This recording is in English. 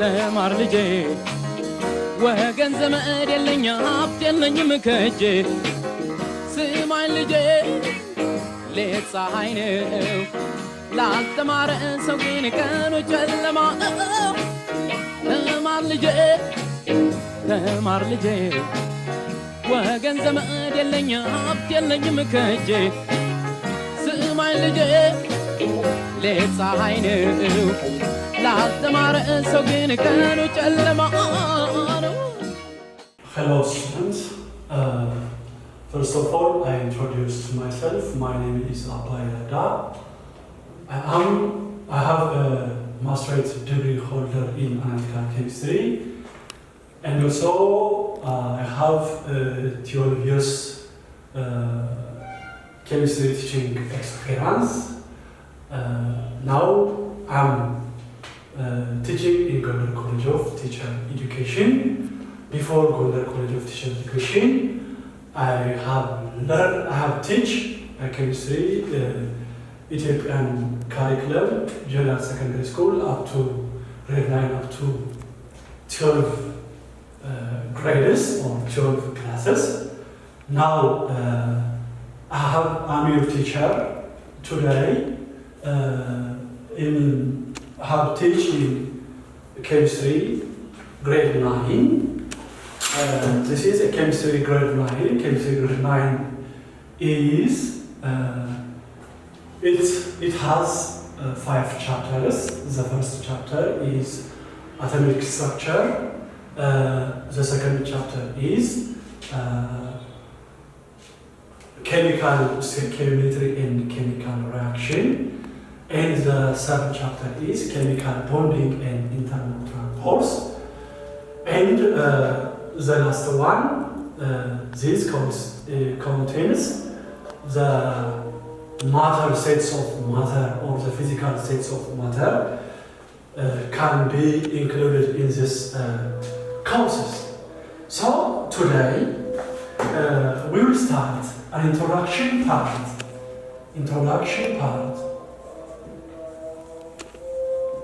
ተማር ልጄ ወገን ዘመድ የለኝ ሀብት የለኝም ከእጄ ስማኝ ልጄ ሌት ፀሐይ ነው ላልተማረ ሰው ግን ቀኑ ጨለማ ተማር ልጄ ወገን ዘመድ የለኝ ሀብት የለኝም ከእጄ ስማኝ ልጄ ሌት ፀሐይ ነው ላልተማረ ሰው ግን ቀኑ ጨለማ ነው። Hello students, first of all I introduce myself. My name is Ablayada. I have a master's degree holder in analytical chemistry, and also I have 12 years chemistry teaching experience. Now I'm teaching in Gondar College of Teacher Education. Before Gondar College of Teacher Education, I have teach chemistry Ethiopian curriculum, General Secondary School, up to grade 9, up to 12 grades or 12 classes. Now I'm your teacher today. Have teaching chemistry grade 9. This is a chemistry grade 9. Chemistry grade 9 is it has 5 chapters. The first chapter is atomic structure. The second chapter is chemical stoichiometry and chemical reaction. And the third chapter is chemical bonding and interneutral pores. And the last one, this contains the matter sets of matter, or the physical sets of matter can be included in this courses. So today we will start an introduction part.